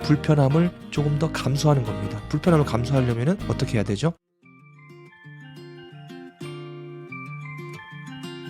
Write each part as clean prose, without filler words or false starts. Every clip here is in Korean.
불편함을 조금 더 감수하는 겁니다. 불편함을 감수하려면 어떻게 해야 되죠?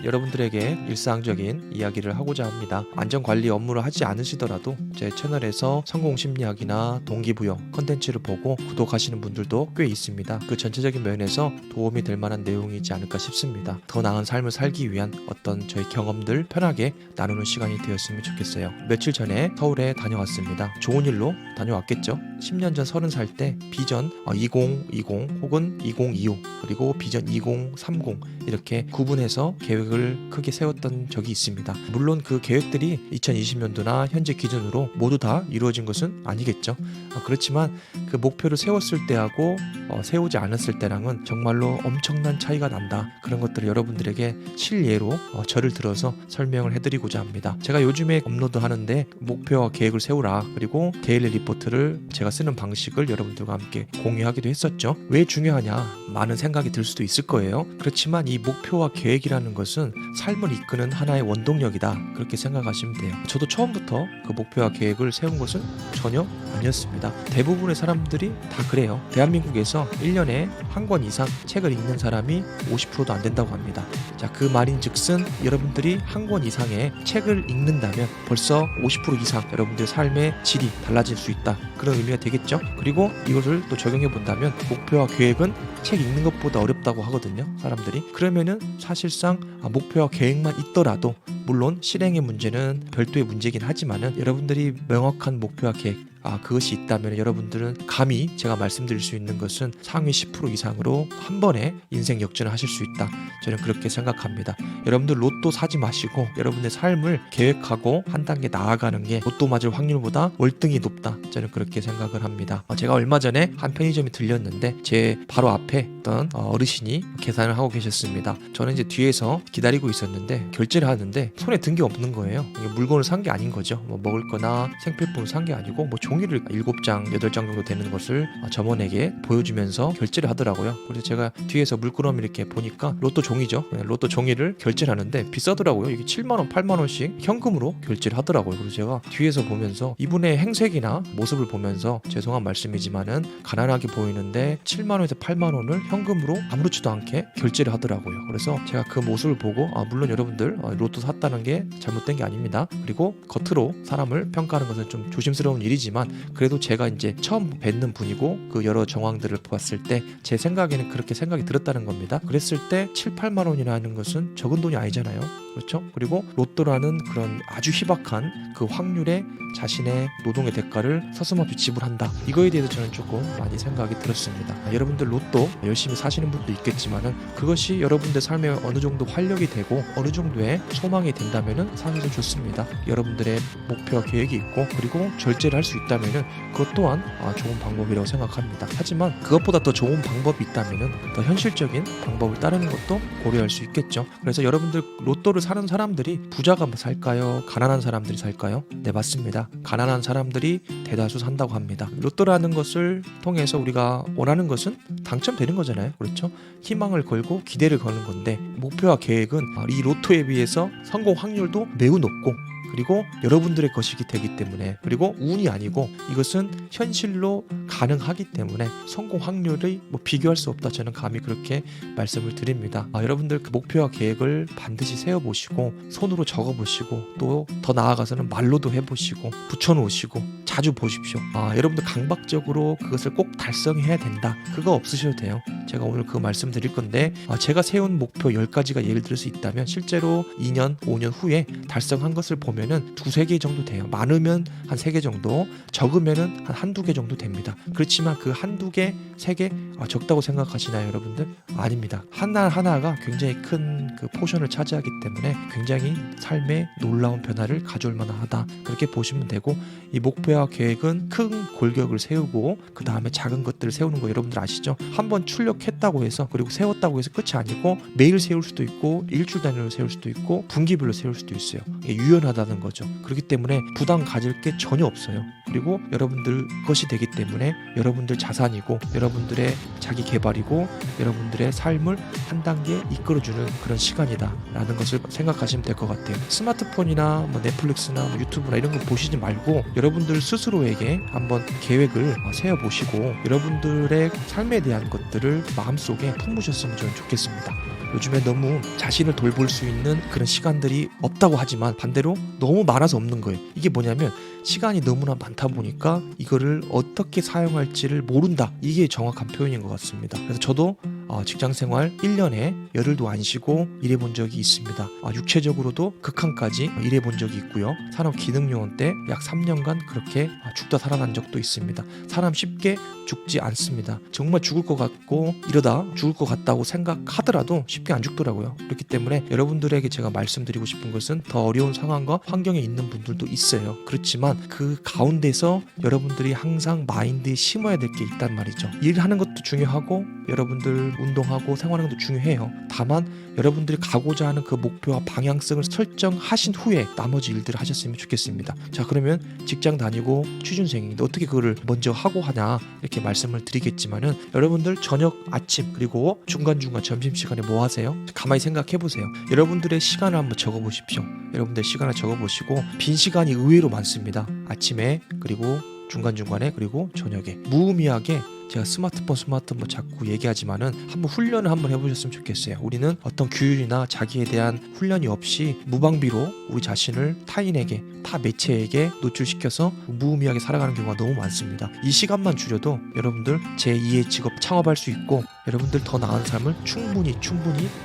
여러분들에게 일상적인 이야기를 하고자 합니다. 안전관리 업무를 하지 않으시더라도 제 채널에서 성공심리학이나 동기부여 컨텐츠를 보고 구독하시는 분들도 꽤 있습니다. 그 전체적인 면에서 도움이 될 만한 내용이지 않을까 싶습니다. 더 나은 삶을 살기 위한 어떤 저희 경험들 편하게 나누는 시간이 되었으면 좋겠어요. 며칠 전에 서울에 다녀왔습니다. 좋은 일로 다녀왔겠죠? 10년 전 30살 때 비전 2020 혹은 2025 그리고 비전 2030 이렇게 구분해서 계획을 크게 세웠던 적이 있습니다. 물론 그 계획들이 2020년도나 현재 기준으로 모두 다 이루어진 것은 아니겠죠. 그렇지만 그 목표를 세웠을 때하고 세우지 않았을 때랑은 정말로 엄청난 차이가 난다. 그런 것들을 여러분들에게 실예로 저를 들어서 설명을 해드리고자 합니다. 제가 요즘에 업로드하는데 목표와 계획을 세우라, 그리고 데일리 리포트를 제가 쓰는 방식을 여러분들과 함께 공유하기도 했었죠. 왜 중요하냐? 많은 생각이 들 수도 있을 거예요. 그렇지만 이 목표와 계획이라는 것은 삶을 이끄는 하나의 원동력이다, 그렇게 생각하시면 돼요. 저도 처음부터 그 목표와 계획을 세운 것은 전혀 아니었습니다. 대부분의 사람들이 다 그래요. 대한민국에서 1년에 한 권 이상 책을 읽는 사람이 50%도 안 된다고 합니다. 자, 그 말인즉슨 여러분들이 한 권 이상의 책을 읽는다면 벌써 50% 이상 여러분들의 삶의 질이 달라질 수 있다, 그런 의미가 되겠죠. 그리고 이것을 또 적용해 본다면 목표와 계획은 책 읽는 것보다 어렵다고 하거든요, 사람들이. 그러면은 사실상 목표와 계획만 있더라도, 물론 실행의 문제는 별도의 문제긴 하지만은 여러분들이 명확한 목표와 계획 그것이 있다면 여러분들은 감히 제가 말씀드릴 수 있는 것은 상위 10% 이상으로 한 번에 인생 역전을 하실 수 있다, 저는 그렇게 생각합니다. 여러분들 로또 사지 마시고 여러분의 삶을 계획하고 한 단계 나아가는 게 로또 맞을 확률보다 월등히 높다, 저는 그렇게 생각을 합니다. 제가 얼마 전에 한 편의점에 들렸는데 제 바로 앞에 어떤 어르신이 계산을 하고 계셨습니다. 저는 이제 뒤에서 기다리고 있었는데 결제를 하는데 손에 든 게 없는 거예요. 물건을 산 게 아닌 거죠. 먹을 거나 생필품을 산 게 아니고 종이를 7장, 8장 정도 되는 것을 점원에게 보여주면서 결제를 하더라고요. 그래서 제가 뒤에서 물끄러미 이렇게 보니까 로또 종이죠. 로또 종이를 결제를 하는데 비싸더라고요. 이게 7만원, 8만원씩 현금으로 결제를 하더라고요. 그래서 제가 뒤에서 보면서 이분의 행색이나 모습을 보면서 죄송한 말씀이지만은 가난하게 보이는데 7만원에서 8만원을 현금으로 아무렇지도 않게 결제를 하더라고요. 그래서 제가 그 모습을 보고 물론 여러분들 로또 샀다는 게 잘못된 게 아닙니다. 그리고 겉으로 사람을 평가하는 것은 좀 조심스러운 일이지만 그래도 제가 이제 처음 뵙는 분이고 그 여러 정황들을 봤을 때 제 생각에는 그렇게 생각이 들었다는 겁니다. 그랬을 때 7, 8만 원이라는 것은 적은 돈이 아니잖아요. 그렇죠? 그리고 로또라는 그런 아주 희박한 그 확률에 자신의 노동의 대가를 서슴없이 지불한다, 이거에 대해서 저는 조금 많이 생각이 들었습니다. 여러분들 로또 열심히 사시는 분도 있겠지만은 그것이 여러분들 삶에 어느 정도 활력이 되고 어느 정도의 소망이 된다면은 사실은 좋습니다. 여러분들의 목표와 계획이 있고 그리고 절제를 할 수 있다면은 그것 또한 좋은 방법이라고 생각합니다. 하지만 그것보다 더 좋은 방법이 있다면은 더 현실적인 방법을 따르는 것도 고려할 수 있겠죠. 그래서 여러분들 로또를 사는 사람들이 부자가 살까요? 가난한 사람들이 살까요? 네, 맞습니다. 가난한 사람들이 대다수 산다고 합니다. 로또라는 것을 통해서 우리가 원하는 것은 당첨되는 거잖아요. 그렇죠? 희망을 걸고 기대를 거는 건데 목표와 계획은 이 로또에 비해서 성공 확률도 매우 높고 그리고 여러분들의 것이기 되기 때문에, 그리고 운이 아니고 이것은 현실로 가능하기 때문에 성공 확률이 비교할 수 없다, 저는 감히 그렇게 말씀을 드립니다. 여러분들 그 목표와 계획을 반드시 세워보시고 손으로 적어보시고 또 더 나아가서는 말로도 해보시고 붙여놓으시고 자주 보십시오. 여러분들 강박적으로 그것을 꼭 달성해야 된다, 그거 없으셔도 돼요. 제가 오늘 그 말씀 드릴 건데 제가 세운 목표 10가지가 예를 들 수 있다면 실제로 2년, 5년 후에 달성한 것을 보면은 2-3개 정도 돼요. 많으면 한 3개 정도, 적으면은 한 한두 개 정도 됩니다. 그렇지만 그 한두 개, 3개 적다고 생각하시나요, 여러분들? 아닙니다. 하나하나가 굉장히 큰 그 포션을 차지하기 때문에 굉장히 삶에 놀라운 변화를 가져올 만하다, 그렇게 보시면 되고, 이 목표와 계획은 큰 골격을 세우고 그 다음에 작은 것들을 세우는 거 여러분들 아시죠? 한번 출력했다고 해서 그리고 세웠다고 해서 끝이 아니고 매일 세울 수도 있고 일주일 단위로 세울 수도 있고 분기별로 세울 수도 있어요. 이게 유연하다는 된다는 거죠. 그렇기 때문에 부담 가질 게 전혀 없어요. 그리고 여러분들 것이 되기 때문에 여러분들 자산이고 여러분들의 자기 개발이고 여러분들의 삶을 한 단계 이끌어주는 그런 시간이다 라는 것을 생각하시면 될 것 같아요. 스마트폰이나 뭐 넷플릭스나 뭐 유튜브나 이런 거 보시지 말고 여러분들 스스로에게 한번 계획을 세워보시고 여러분들의 삶에 대한 것들을 마음속에 품으셨으면 저는 좋겠습니다. 요즘에 너무 자신을 돌볼 수 있는 그런 시간들이 없다고 하지만 반대로 너무 많아서 없는 거예요. 이게 뭐냐면 시간이 너무나 많다 보니까 이거를 어떻게 사용할지를 모른다. 이게 정확한 표현인 것 같습니다. 그래서 저도 직장생활 1년에 열흘도 안 쉬고 일해본 적이 있습니다. 육체적으로도 극한까지 일해본 적이 있고요. 산업기능요원 때 약 3년간 그렇게 죽다 살아난 적도 있습니다. 사람 쉽게 죽지 않습니다. 정말 죽을 것 같고 이러다 죽을 것 같다고 생각하더라도 쉽게 안 죽더라고요. 그렇기 때문에 여러분들에게 제가 말씀드리고 싶은 것은 더 어려운 상황과 환경에 있는 분들도 있어요. 그렇지만 그 가운데서 여러분들이 항상 마인드에 심어야 될 게 있단 말이죠. 일하는 것도 중요하고 여러분들 운동하고 생활하는 것도 중요해요. 다만 여러분들이 가고자 하는 그 목표와 방향성을 설정하신 후에 나머지 일들을 하셨으면 좋겠습니다. 자, 그러면 직장 다니고 취준생인데 어떻게 그거를 먼저 하고 하냐 이렇게 말씀을 드리겠지만은 여러분들 저녁, 아침 그리고 중간중간 점심시간에 뭐 하세요? 가만히 생각해 보세요. 여러분들의 시간을 한번 적어 보십시오. 여러분들 시간을 적어 보시고 빈 시간이 의외로 많습니다. 아침에 그리고 중간중간에 그리고 저녁에 무의미하게 제가 스마트폰 자꾸 얘기하지만은 한번 훈련을 한번 해보셨으면 좋겠어요. 우리는 어떤 규율이나 자기에 대한 훈련이 없이 무방비로 우리 자신을 타인에게 타 매체에게 노출시켜서 무의미하게 살아가는 경우가 너무 많습니다. 이 시간만 줄여도 여러분들 제2의 직업 창업할 수 있고 여러분들 더 나은 삶을 충분히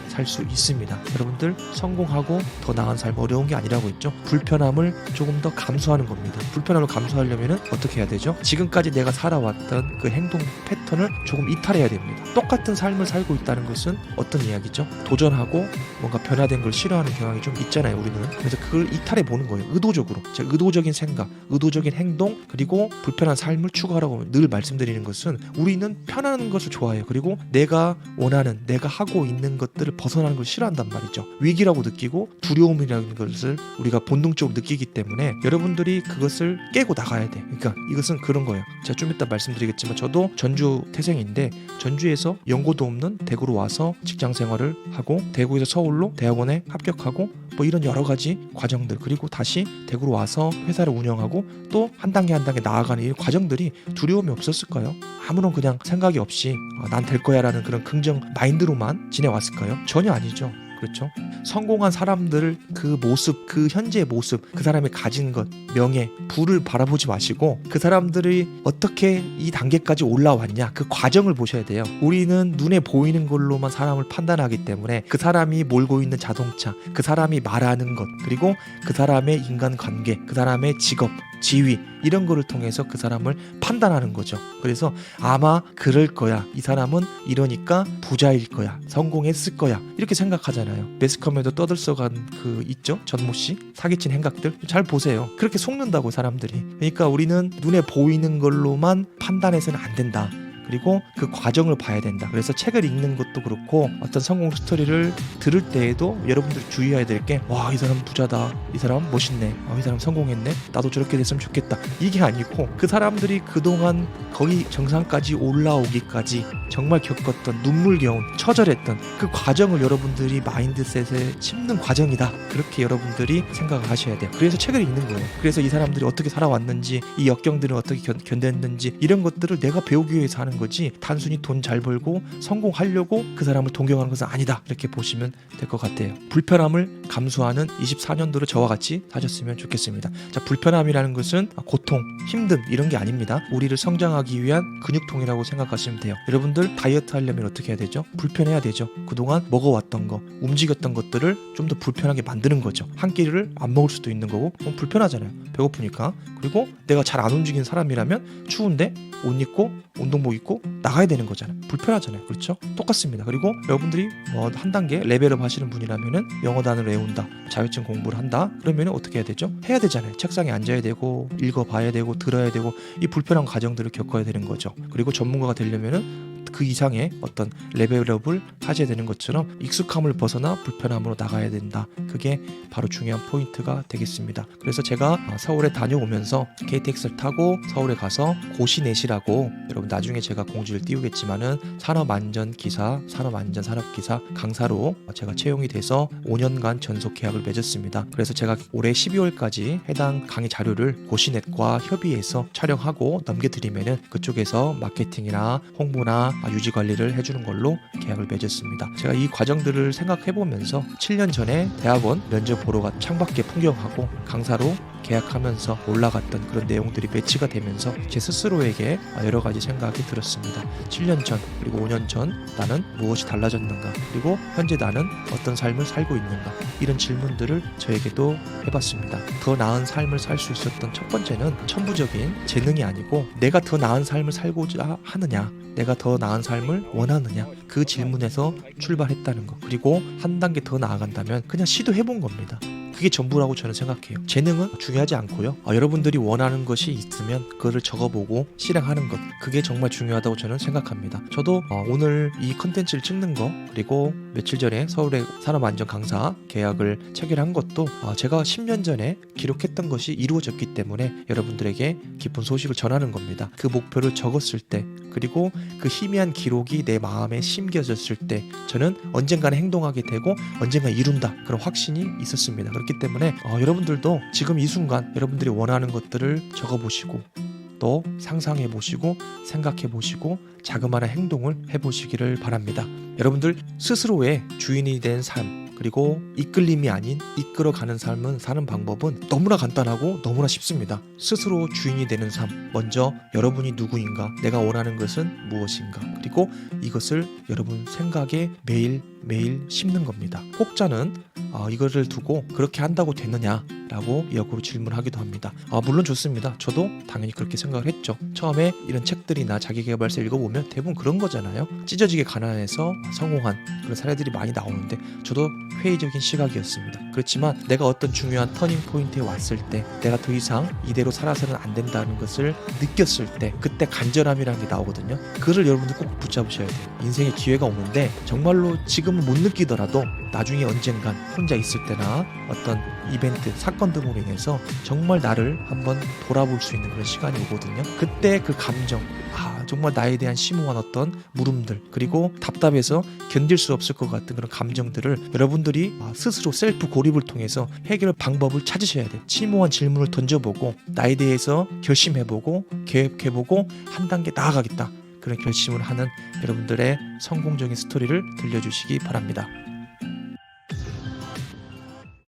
살 수 있습니다. 여러분들 성공하고 더 나은 삶 어려운 게 아니라고 했죠. 불편함을 조금 더 감수하는 겁니다. 불편함을 감수하려면 어떻게 해야 되죠? 지금까지 내가 살아왔던 그 행동 패턴을 조금 이탈해야 됩니다. 똑같은 삶을 살고 있다는 것은 어떤 이야기죠? 도전하고 뭔가 변화된 걸 싫어하는 경향이 좀 있잖아요, 우리는. 그래서 그걸 이탈해 보는 거예요. 의도적으로. 제 의도적인 생각, 의도적인 행동, 그리고 불편한 삶을 추구하라고 늘 말씀드리는 것은 우리는 편안한 것을 좋아해요. 그리고 내가 원하는, 내가 하고 있는 것들을 벗어나는 걸 싫어한단 말이죠. 위기라고 느끼고 두려움이라는 것을 우리가 본능적으로 느끼기 때문에 여러분들이 그것을 깨고 나가야 돼. 그러니까 이것은 그런 거예요. 제가 좀 이따 말씀드리겠지만 저도 전주 태생인데 전주에서 연고도 없는 대구로 와서 직장 생활을 하고 대구에서 서울로 대학원에 합격하고 뭐 이런 여러 가지 과정들 그리고 다시 대구로 와서 회사를 운영하고 또 한 단계 나아가는 이 과정들이 두려움이 없었을까요? 아무런 그냥 생각이 없이 난 될 거야 라는 그런 긍정 마인드로만 지내왔을까요? 전혀 아니죠. 그렇죠? 성공한 사람들 그 모습, 그 현재의 모습, 그 사람이 가진 것, 명예, 부를 바라보지 마시고 그 사람들이 어떻게 이 단계까지 올라왔냐 그 과정을 보셔야 돼요. 우리는 눈에 보이는 걸로만 사람을 판단하기 때문에 그 사람이 몰고 있는 자동차, 그 사람이 말하는 것, 그리고 그 사람의 인간관계, 그 사람의 직업, 지위 이런 거를 통해서 그 사람을 판단하는 거죠. 그래서 아마 그럴 거야. 이 사람은 이러니까 부자일 거야. 성공했을 거야. 이렇게 생각하잖아요. 매스컴에도 떠들썩한 그 있죠? 전모씨 사기친 행각들 잘 보세요. 그렇게 속는다고 사람들이. 그러니까 우리는 눈에 보이는 걸로만 판단해서는 안 된다. 그리고 그 과정을 봐야 된다. 그래서 책을 읽는 것도 그렇고 어떤 성공 스토리를 들을 때에도 여러분들이 주의해야 될 게 와, 이 사람 부자다. 이 사람 멋있네. 이 사람 성공했네. 나도 저렇게 됐으면 좋겠다. 이게 아니고 그 사람들이 그동안 거기 정상까지 올라오기까지 정말 겪었던 눈물겨운 처절했던 그 과정을 여러분들이 마인드셋에 심는 과정이다. 그렇게 여러분들이 생각을 하셔야 돼요. 그래서 책을 읽는 거예요. 그래서 이 사람들이 어떻게 살아왔는지 이 역경들은 어떻게 견뎠는지 이런 것들을 내가 배우기 위해서 하는 거지 단순히 돈 잘 벌고 성공하려고 그 사람을 동경하는 것은 아니다. 이렇게 보시면 될 것 같아요. 불편함을 감수하는 24년도를 저와 같이 사셨으면 좋겠습니다. 자, 불편함이라는 것은 고통, 힘듦 이런 게 아닙니다. 우리를 성장하기 위한 근육통이라고 생각하시면 돼요. 여러분들 다이어트 하려면 어떻게 해야 되죠? 불편해야 되죠. 그동안 먹어왔던 거, 움직였던 것들을 좀 더 불편하게 만드는 거죠. 한 끼를 안 먹을 수도 있는 거고 불편하잖아요. 배고프니까. 그리고 내가 잘 안 움직이는 사람이라면 추운데 옷 입고 운동복 입고 나가야 되는 거잖아요. 불편하잖아요. 그렇죠? 똑같습니다. 그리고 여러분들이 한 단계 레벨업 하시는 분이라면은 영어 단어를 외운다, 자격증 공부를 한다. 그러면 어떻게 해야 되죠? 해야 되잖아요. 책상에 앉아야 되고 읽어봐야 되고 들어야 되고 이 불편한 과정들을 겪어야 되는 거죠. 그리고 전문가가 되려면은 그 이상의 어떤 레벨업을 하셔야 되는 것처럼 익숙함을 벗어나 불편함으로 나가야 된다. 그게 바로 중요한 포인트가 되겠습니다. 그래서 제가 서울에 다녀오면서 KTX를 타고 서울에 가서 고시넷이라고, 여러분 나중에 제가 공지를 띄우겠지만은 산업안전기사, 산업안전산업기사 강사로 제가 채용이 돼서 5년간 전속 계약을 맺었습니다. 그래서 제가 올해 12월까지 해당 강의 자료를 고시넷과 협의해서 촬영하고 넘겨드리면은 그쪽에서 마케팅이나 홍보나 유지 관리를 해주는 걸로 계약을 맺었습니다. 제가 이 과정들을 생각해보면서 7년 전에 대학원 면접 보러 가 창밖에 풍경하고 강사로 계약하면서 올라갔던 그런 내용들이 매치가 되면서 제 스스로에게 여러 가지 생각이 들었습니다. 7년 전 그리고 5년 전 나는 무엇이 달라졌는가, 그리고 현재 나는 어떤 삶을 살고 있는가, 이런 질문들을 저에게도 해봤습니다. 더 나은 삶을 살 수 있었던 첫 번째는 천부적인 재능이 아니고 내가 더 나은 삶을 살고자 하느냐, 내가 더 나은 삶을 원하느냐, 그 질문에서 출발했다는 것. 그리고 한 단계 더 나아간다면 그냥 시도해본 겁니다. 그게 전부라고 저는 생각해요. 재능은 중요하지 않고요. 여러분들이 원하는 것이 있으면 그거를 적어보고 실행하는 것, 그게 정말 중요하다고 저는 생각합니다. 저도 오늘 이 컨텐츠를 찍는 거, 그리고 며칠 전에 서울의 산업안전 강사 계약을 체결한 것도 제가 10년 전에 기록했던 것이 이루어졌기 때문에 여러분들에게 기쁜 소식을 전하는 겁니다. 그 목표를 적었을 때, 그리고 그 희미한 기록이 내 마음에 심겨졌을 때 저는 언젠가는 행동하게 되고 언젠가 이룬다, 그런 확신이 있었습니다. 그렇기 때문에 여러분들도 지금 이 순간 여러분들이 원하는 것들을 적어보시고 또 상상해보시고 생각해보시고 자그마한 행동을 해보시기를 바랍니다. 여러분들 스스로의 주인이 된 삶, 그리고 이끌림이 아닌 이끌어가는 삶은 사는 방법은 너무나 간단하고 너무나 쉽습니다. 스스로 주인이 되는 삶, 먼저 여러분이 누구인가, 내가 원하는 것은 무엇인가, 그리고 이것을 여러분 생각에 매일매일 심는 겁니다. 혹자는 이거를 두고 그렇게 한다고 되느냐 라고 역으로 질문하기도 합니다. 물론 좋습니다. 저도 당연히 그렇게 생각을 했죠. 처음에 이런 책들이나 자기계발서 읽어보면 대부분 그런 거잖아요. 찢어지게 가난해서 성공한 그런 사례들이 많이 나오는데 저도 회의적인 시각이었습니다. 그렇지만 내가 어떤 중요한 터닝 포인트에 왔을 때, 내가 더 이상 이대로 살아서는 안 된다는 것을 느꼈을 때, 그때 간절함이라는 게 나오거든요. 그를 여러분들 꼭 붙잡으셔야 돼요. 인생에 기회가 오는데 정말로 지금은 못 느끼더라도 나중에 언젠간 혼자 있을 때나 어떤 이벤트, 사건 등으로 인해서 정말 나를 한번 돌아볼 수 있는 그런 시간이 오거든요. 그때 그 감정, 정말 나에 대한 심오한 어떤 물음들, 그리고 답답해서 견딜 수 없을 것 같은 그런 감정들을 여러분들이 스스로 셀프 고립을 통해서 해결 방법을 찾으셔야 돼요. 심오한 질문을 던져보고 나에 대해서 결심해보고 계획해보고 한 단계 나아가겠다, 그런 결심을 하는 여러분들의 성공적인 스토리를 들려주시기 바랍니다.